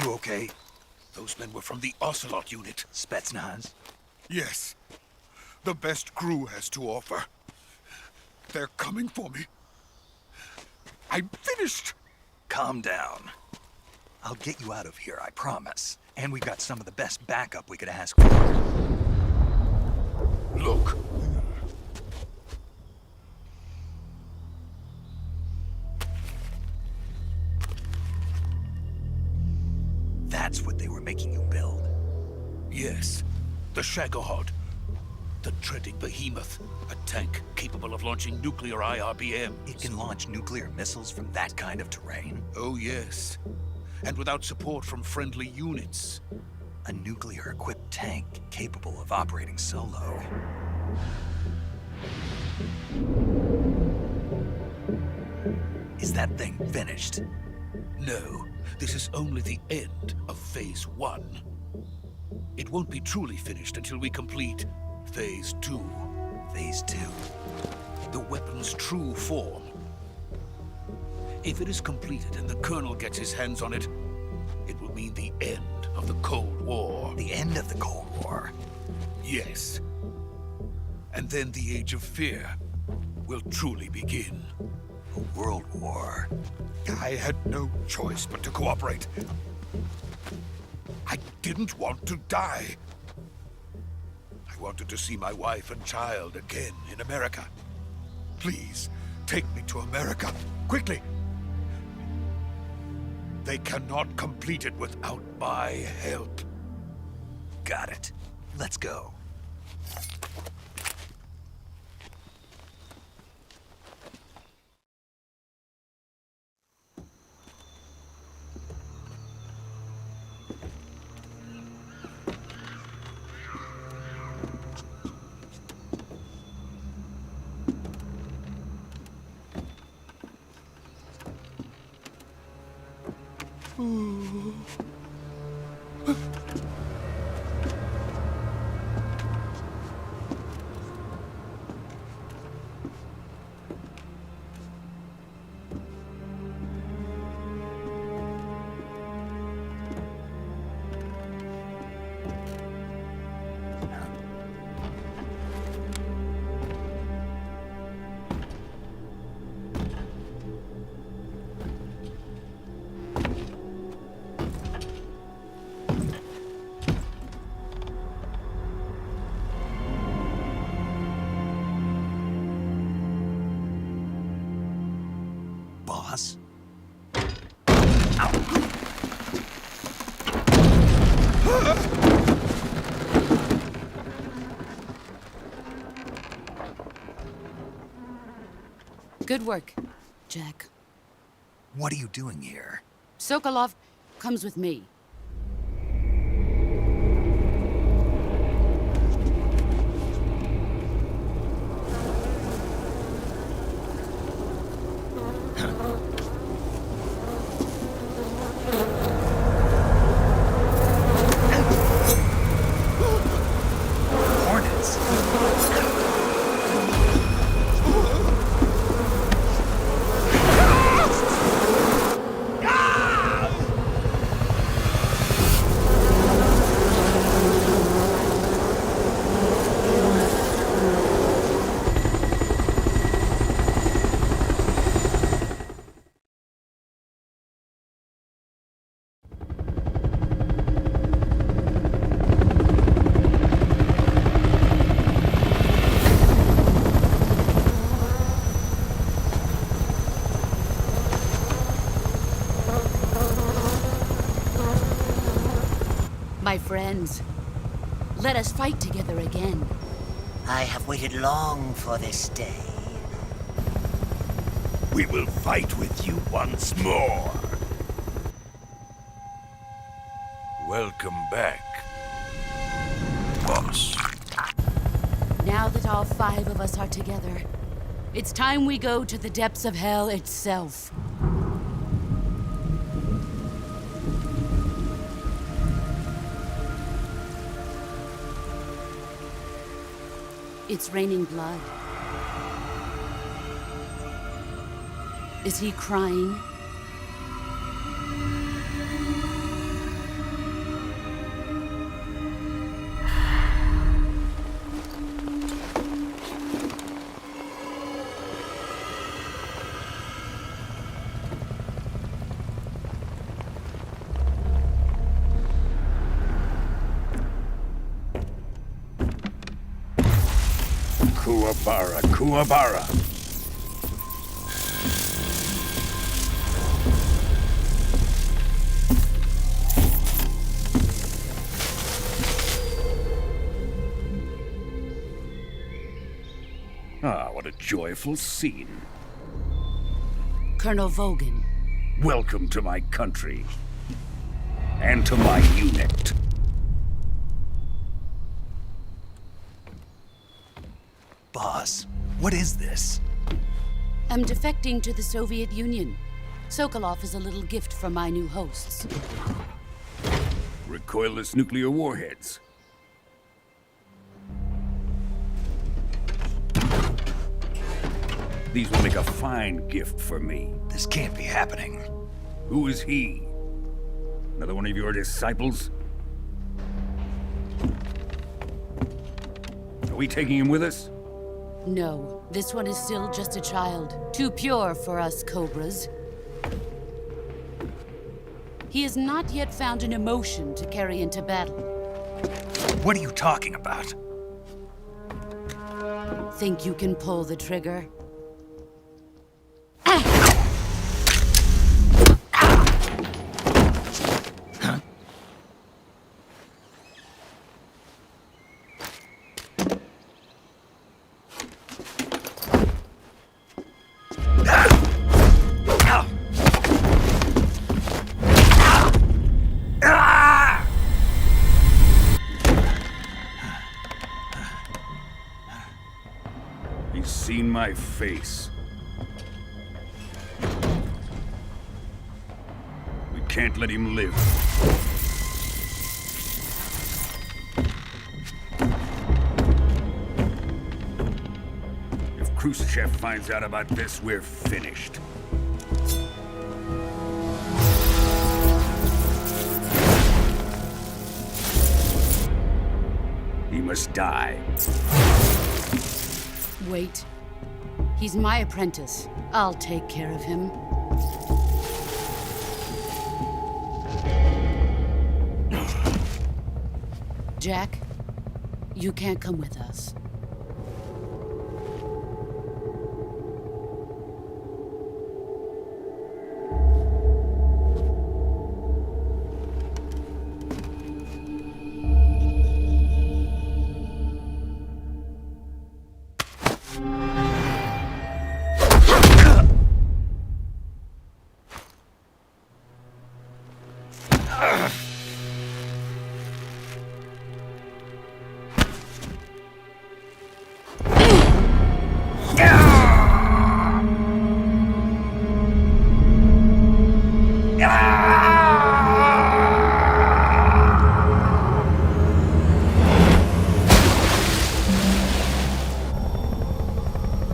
You okay? Those men were from the Ocelot unit. Spetsnaz? Yes. The best crew has to offer. They're coming for me. I'm finished! Calm down. I'll get you out of here, I promise. And we've got some of the best backup we could ask for. Look. That's what they were making you build? Yes. The Shagohod. The treading behemoth. A tank capable of launching nuclear IRBMs. It can launch nuclear missiles from that kind of terrain? Oh, yes. And without support from friendly units. A nuclear-equipped tank capable of operating solo. Is that thing finished? No, this is only the end of Phase 1. It won't be truly finished until we complete Phase 2. Phase 2? The weapon's true form. If it is completed and the Colonel gets his hands on it, it will mean the end of the Cold War. The end of the Cold War? Yes. And then the Age of Fear will truly begin. A world war. I had no choice but to cooperate. I didn't want to die. I wanted to see my wife and child again in America. Please, take me to America, quickly. They cannot complete it without my help. Got it. Let's go. Boss? Good work, Jack. What are you doing here? Sokolov comes with me. Hornets? My friends, let us fight together again. I have waited long for this day. We will fight with you once more. Welcome back, boss. Now that all 5 of us are together, it's time we go to the depths of hell itself. It's raining blood. Is he crying? Kuwabara, Kuwabara. Ah, what a joyful scene. Colonel Vogan. Welcome to my country. And to my unit. Boss, what is this? I'm defecting to the Soviet Union. Sokolov is a little gift from my new hosts. Recoilless nuclear warheads. These will make a fine gift for me. This can't be happening. Who is he? Another one of your disciples? Are we taking him with us? No, this one is still just a child. Too pure for us Cobras. He has not yet found an emotion to carry into battle. What are you talking about? Think you can pull the trigger? He's seen my face. We can't let him live. If Khrushchev finds out about this, we're finished. He must die. Wait. He's my apprentice. I'll take care of him. Jack, you can't come with us.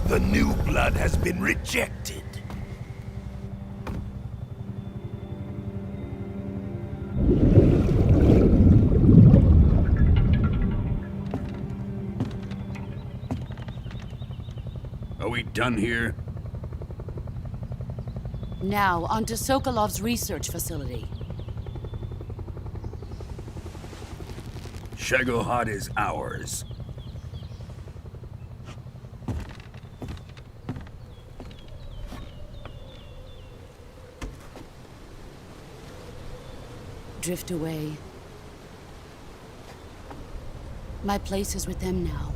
The new blood has been rejected. Are we done here? Now, onto Sokolov's research facility. Shagohod is ours. Drift away. My place is with them now.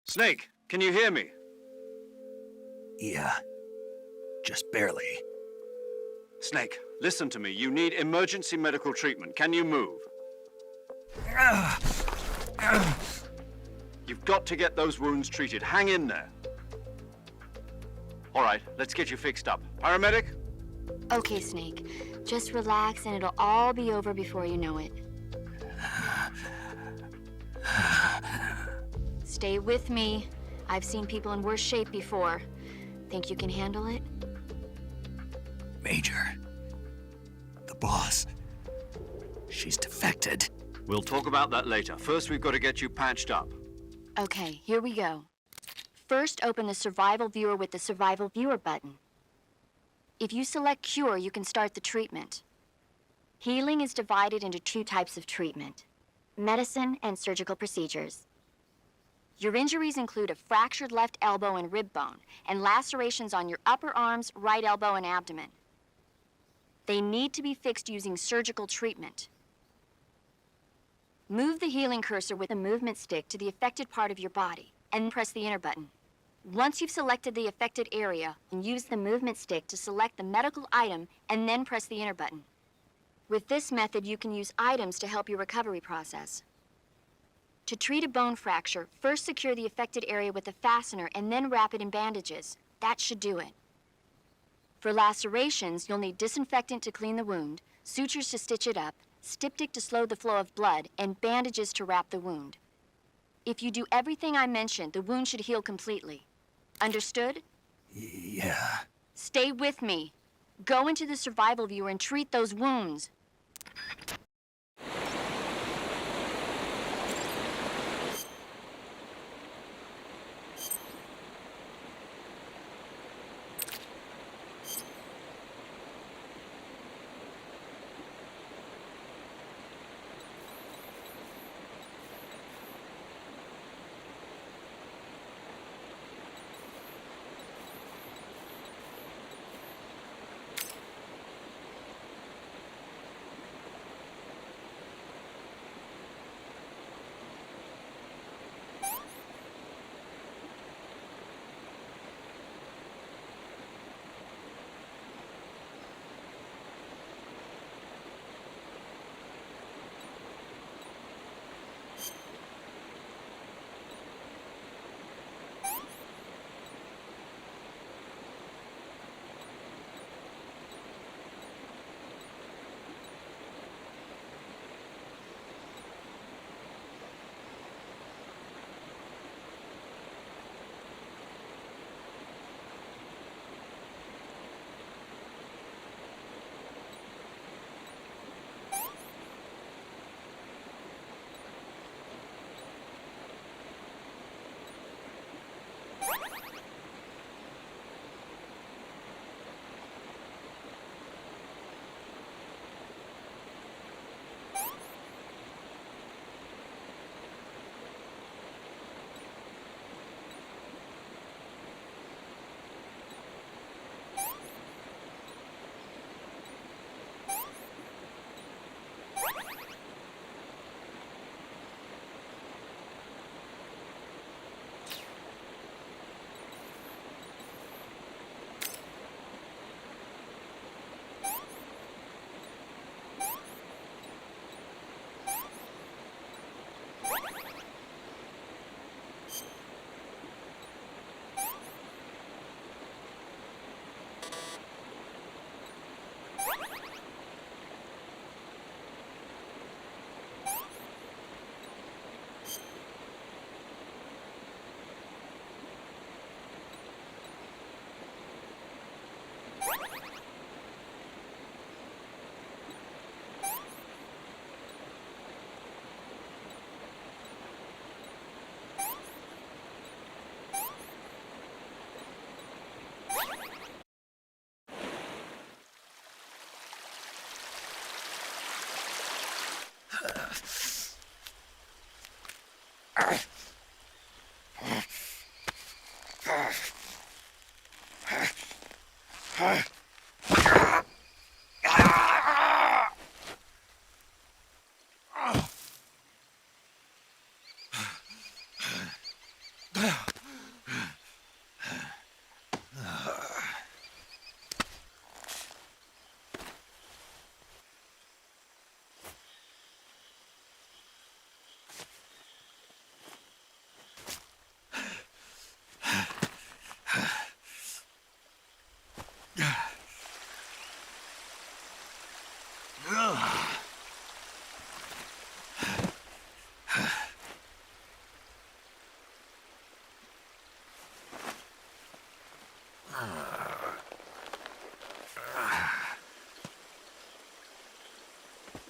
Snake, can you hear me? Yeah, just barely. Snake, listen to me. You need emergency medical treatment. Can you move? You've got to get those wounds treated. Hang in there. All right, let's get you fixed up. Paramedic? Okay, Snake. Just relax and it'll all be over before you know it. Stay with me. I've seen people in worse shape before. Think you can handle it? Major, the boss, she's defected. We'll talk about that later. First, we've got to get you patched up. Okay, here we go. First, open the Survival Viewer with the Survival Viewer button. If you select Cure, you can start the treatment. Healing is divided into 2 types of treatment: medicine and surgical procedures. Your injuries include a fractured left elbow and rib bone, and lacerations on your upper arms, right elbow, and abdomen. They need to be fixed using surgical treatment. Move the healing cursor with the movement stick to the affected part of your body, and press the enter button. Once you've selected the affected area, use the movement stick to select the medical item, and then press the enter button. With this method, you can use items to help your recovery process. To treat a bone fracture, first secure the affected area with a fastener and then wrap it in bandages. That should do it. For lacerations, you'll need disinfectant to clean the wound, sutures to stitch it up, styptic to slow the flow of blood, and bandages to wrap the wound. If you do everything I mentioned, the wound should heal completely. Understood? Yeah. Stay with me. Go into the Survival Viewer and treat those wounds.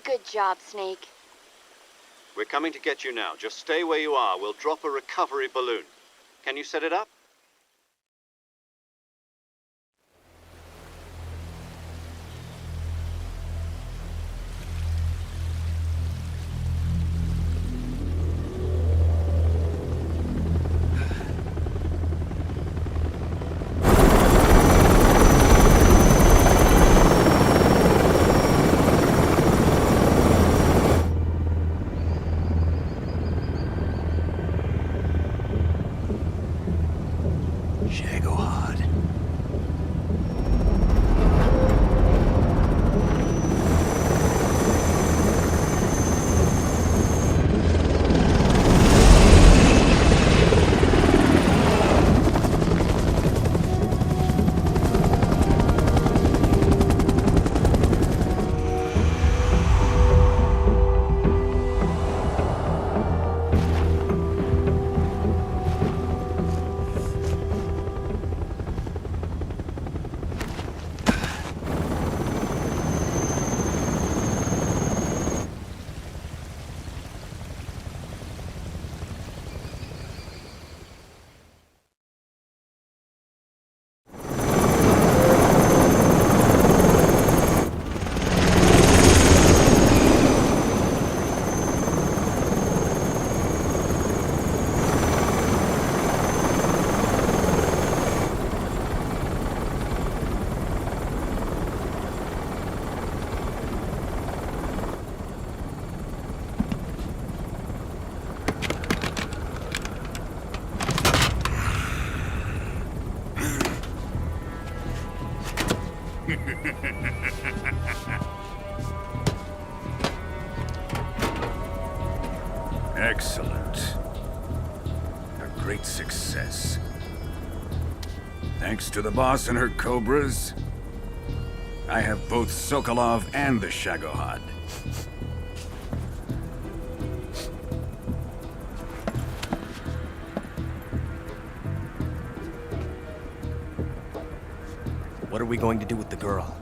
Good job, Snake. We're coming to get you now. Just stay where you are. We'll drop a recovery balloon. Can you set it up? Shagohod. Excellent. A great success. Thanks to the boss and her cobras, I have both Sokolov and the Shagohod. What are we going to do with the girl?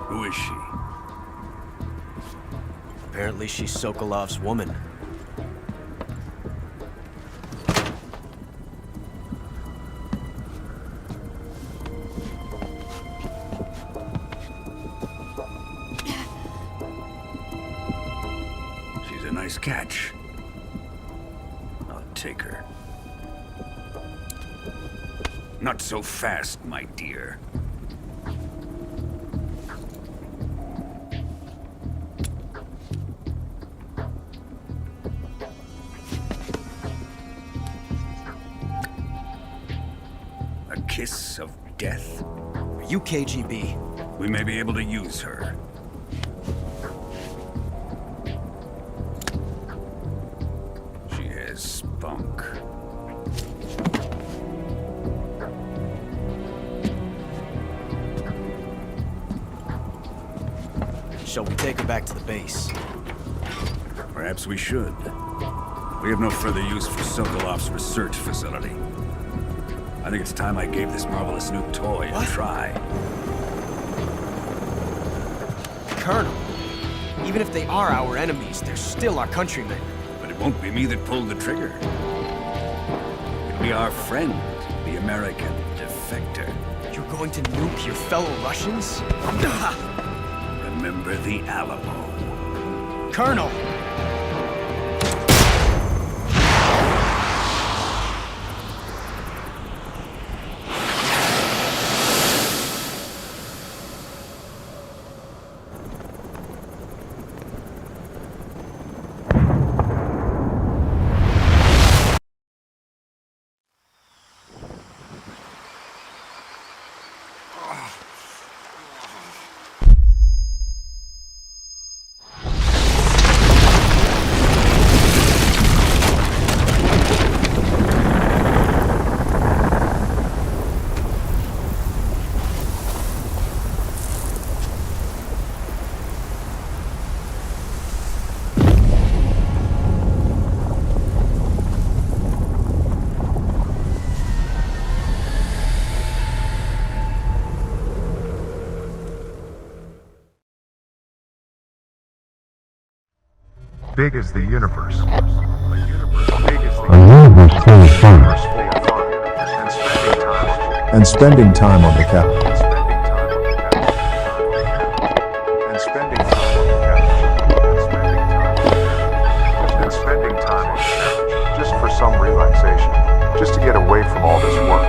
Who is she? Apparently she's Sokolov's woman. She's a nice catch. I'll take her. Not so fast, my dear. A kiss of death? Are you KGB? We may be able to use her. She has spunk. Shall we take her back to the base? Perhaps we should. We have no further use for Sokolov's research facility. I think it's time I gave this marvelous new toy a try. Colonel, even if they are our enemies, they're still our countrymen. But it won't be me that pulled the trigger. It'll be our friend, the American defector. You're going to nuke your fellow Russians? Remember the Alamo. Colonel! big as the universe. A universe big as the universe full of fun. And spending time on the couch. And spending time on the couch. Just for some relaxation. Just to get away from all this work.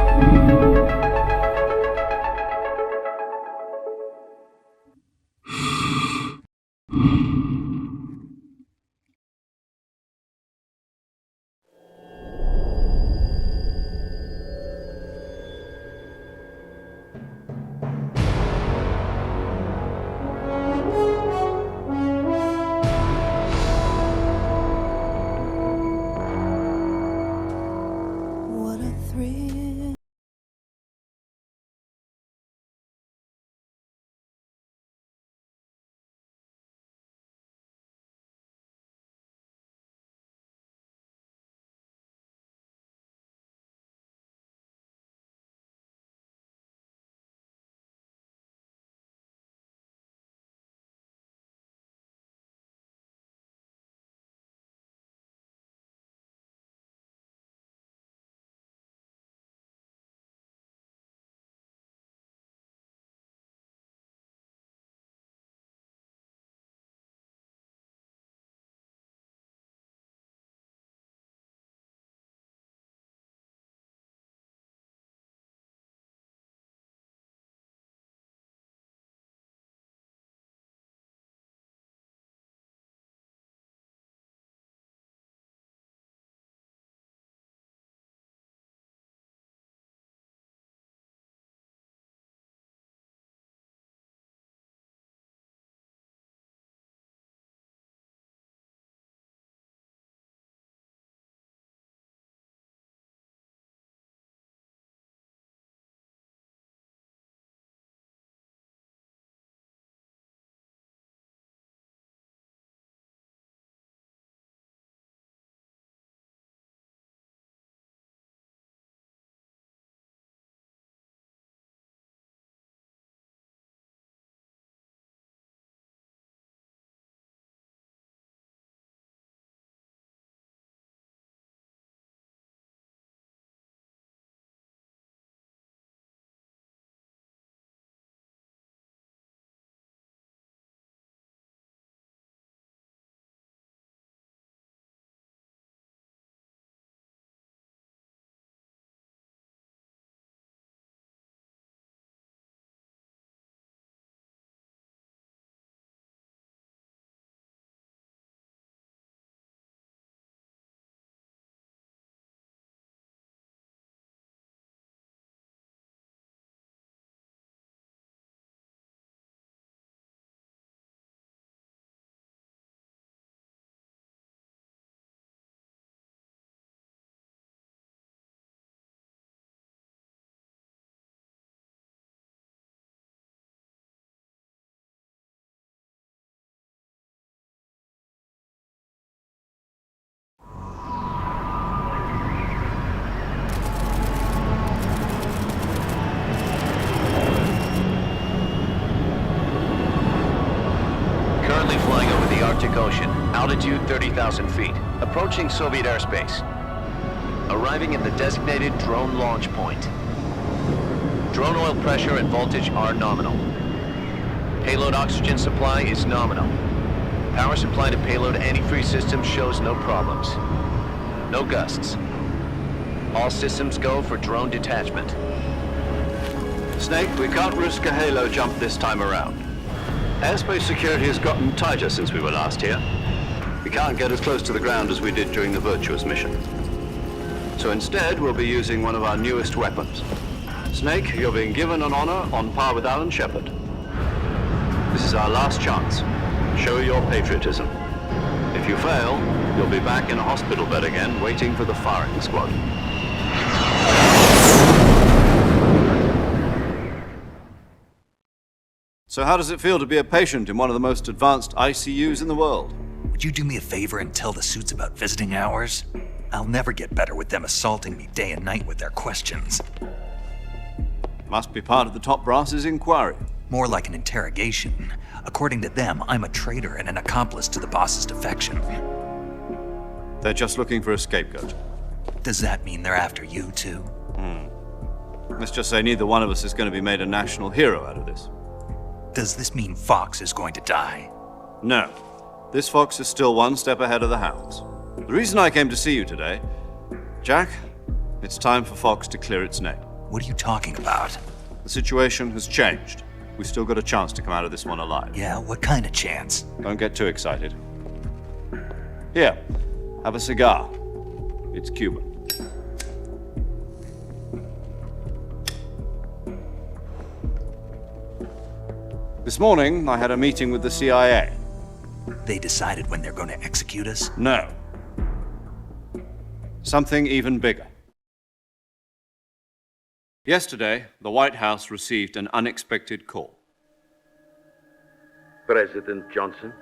Ocean, altitude 30,000 feet, approaching Soviet airspace. Arriving at the designated drone launch point. Drone oil pressure and voltage are nominal. Payload oxygen supply is nominal. Power supply to payload antifreeze system shows no problems. No gusts. All systems go for drone detachment. Snake, we can't risk a halo jump this time around. Airspace security has gotten tighter since we were last here. We can't get as close to the ground as we did during the Virtuous mission. So instead, we'll be using one of our newest weapons. Snake, you're being given an honor on par with Alan Shepard. This is our last chance. Show your patriotism. If you fail, you'll be back in a hospital bed again, waiting for the firing squad. So how does it feel to be a patient in one of the most advanced ICUs in the world? Would you do me a favor and tell the suits about visiting hours? I'll never get better with them assaulting me day and night with their questions. Must be part of the top brass's inquiry. More like an interrogation. According to them, I'm a traitor and an accomplice to the boss's defection. They're just looking for a scapegoat. Does that mean they're after you, too? Let's just say neither one of us is going to be made a national hero out of this. Does this mean Fox is going to die? No. This fox is still one step ahead of the hounds. The reason I came to see you today, Jack, it's time for Fox to clear its name. What are you talking about? The situation has changed. We've still got a chance to come out of this one alive. Yeah, what kind of chance? Don't get too excited. Here, have a cigar. It's Cuban. This morning, I had a meeting with the CIA. They decided when they're going to execute us? No. Something even bigger. Yesterday, the White House received an unexpected call. President Johnson?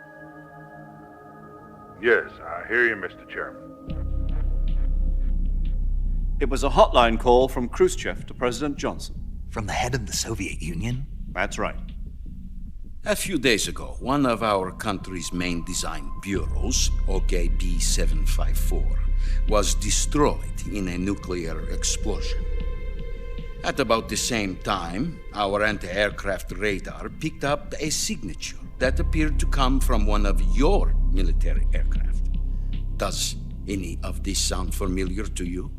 Yes, I hear you, Mr. Chairman. It was a hotline call from Khrushchev to President Johnson. From the head of the Soviet Union? That's right. A few days ago, one of our country's main design bureaus, OKB 754, was destroyed in a nuclear explosion. At about the same time, our anti-aircraft radar picked up a signature that appeared to come from one of your military aircraft. Does any of this sound familiar to you?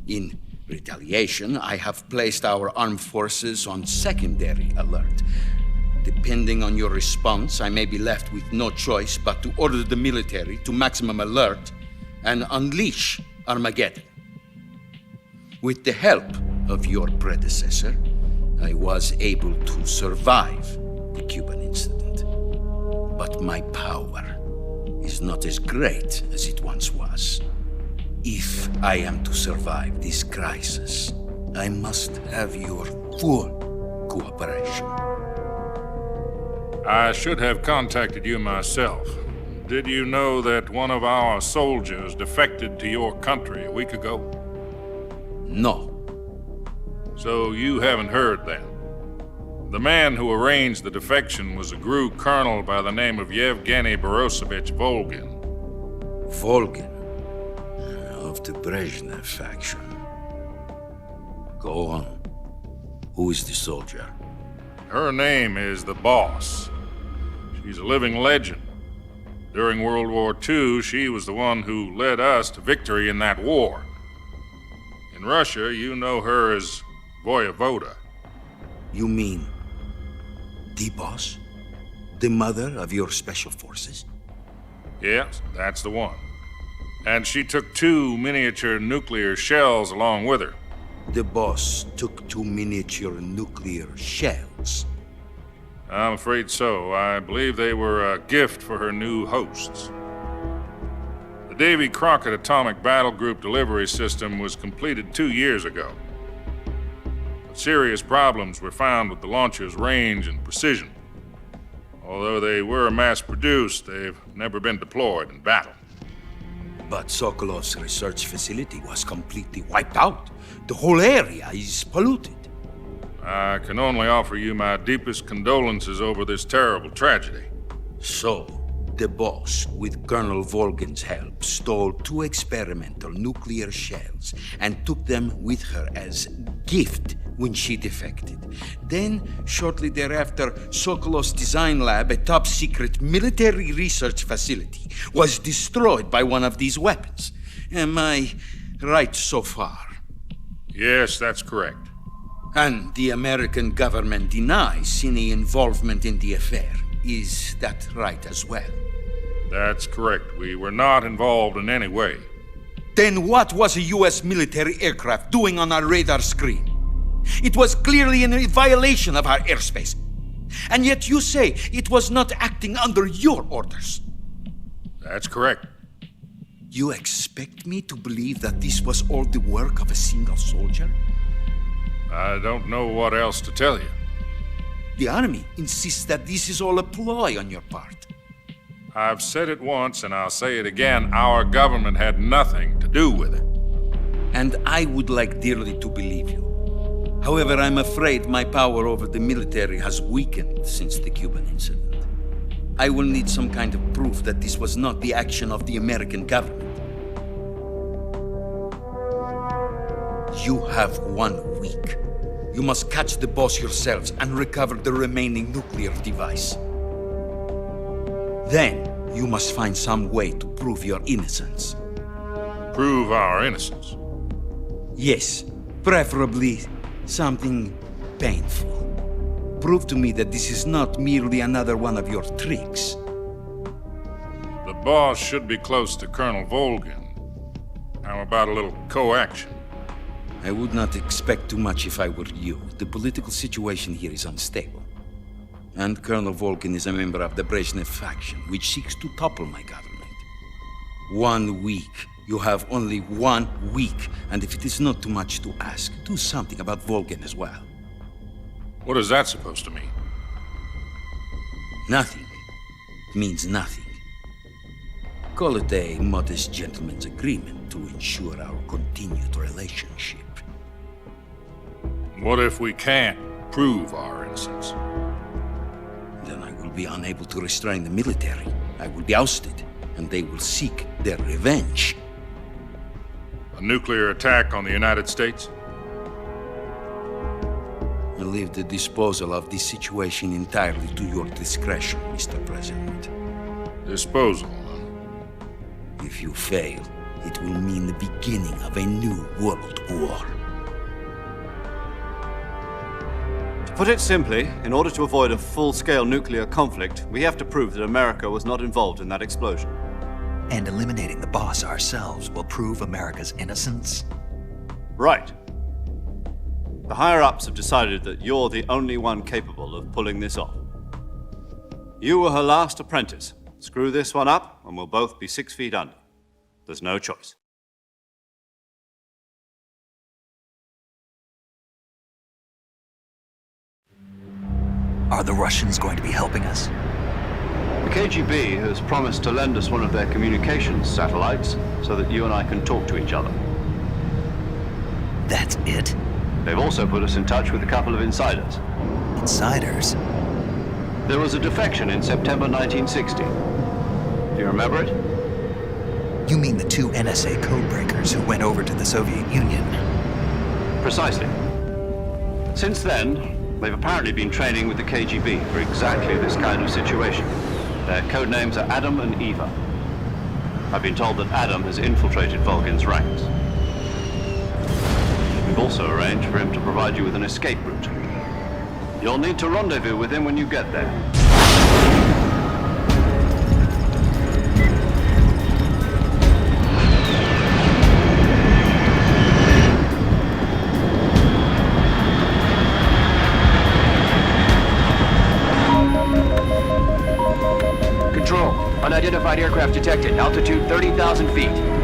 In retaliation, I have placed our armed forces on secondary alert. Depending on your response, I may be left with no choice but to order the military to maximum alert and unleash Armageddon. With the help of your predecessor, I was able to survive the Cuban incident. But my power is not as great as it once was. If I am to survive this crisis, I must have your full cooperation. I should have contacted you myself. Did you know that one of our soldiers defected to your country a week ago? No. So you haven't heard then. The man who arranged the defection was a GRU colonel by the name of Yevgeny Borosovich Volgin. Volgin? Of the Brezhnev faction. Go on. Who is the soldier? Her name is the Boss. She's a living legend. During World War II, she was the one who led us to victory in that war. In Russia, you know her as Voyevoda. You mean the Boss? The mother of your special forces? Yes, that's the one. And she took 2 miniature nuclear shells along with her. The Boss took 2 miniature nuclear shells? I'm afraid so. I believe they were a gift for her new hosts. The Davy Crockett Atomic Battle Group delivery system was completed 2 years ago. But serious problems were found with the launcher's range and precision. Although they were mass-produced, they've never been deployed in battle. But Sokolov's research facility was completely wiped out. The whole area is polluted. I can only offer you my deepest condolences over this terrible tragedy. So, the Boss, with Colonel Volgin's help, stole 2 experimental nuclear shells and took them with her as gift when she defected. Then, shortly thereafter, Sokolov's design lab, a top-secret military research facility, was destroyed by one of these weapons. Am I right so far? Yes, that's correct. And the American government denies any involvement in the affair. Is that right as well? That's correct. We were not involved in any way. Then what was a U.S. military aircraft doing on our radar screen? It was clearly in violation of our airspace. And yet you say it was not acting under your orders. That's correct. You expect me to believe that this was all the work of a single soldier? I don't know what else to tell you. The Army insists that this is all a ploy on your part. I've said it once and I'll say it again. Our government had nothing to do with it. And I would like dearly to believe you. However, I'm afraid my power over the military has weakened since the Cuban incident. I will need some kind of proof that this was not the action of the American government. You have 1 week. You must catch the boss yourselves and recover the remaining nuclear device. Then, you must find some way to prove your innocence. Prove our innocence? Yes, preferably something painful. Prove to me that this is not merely another one of your tricks. The boss should be close to Colonel Volgin. How about a little co-action? I would not expect too much if I were you. The political situation here is unstable. And Colonel Volgin is a member of the Brezhnev faction, which seeks to topple my government. 1 week. You have only 1 week. And if it is not too much to ask, do something about Volgin as well. What is that supposed to mean? Nothing. It means nothing. Call it a modest gentleman's agreement to ensure our continued relationship. What if we can't prove our innocence? Then I will be unable to restrain the military. I will be ousted, and they will seek their revenge. A nuclear attack on the United States? I leave the disposal of this situation entirely to your discretion, Mr. President. Disposal? If you fail, it will mean the beginning of a new world war. To put it simply, in order to avoid a full-scale nuclear conflict, we have to prove that America was not involved in that explosion. And eliminating the boss ourselves will prove America's innocence? Right. The higher-ups have decided that you're the only one capable of pulling this off. You were her last apprentice. Screw this one up, and we'll both be 6 feet under. There's no choice. Are the Russians going to be helping us? The KGB has promised to lend us one of their communications satellites so that you and I can talk to each other. That's it? They've also put us in touch with a couple of insiders. Insiders? There was a defection in September 1960. Do you remember it? You mean the 2 NSA codebreakers who went over to the Soviet Union? Precisely. Since then, they've apparently been training with the KGB for exactly this kind of situation. Their code names are Adam and Eva. I've been told that Adam has infiltrated Volgin's ranks. We've also arranged for him to provide you with an escape route. You'll need to rendezvous with him when you get there. Control, unidentified aircraft detected, altitude 30,000 feet.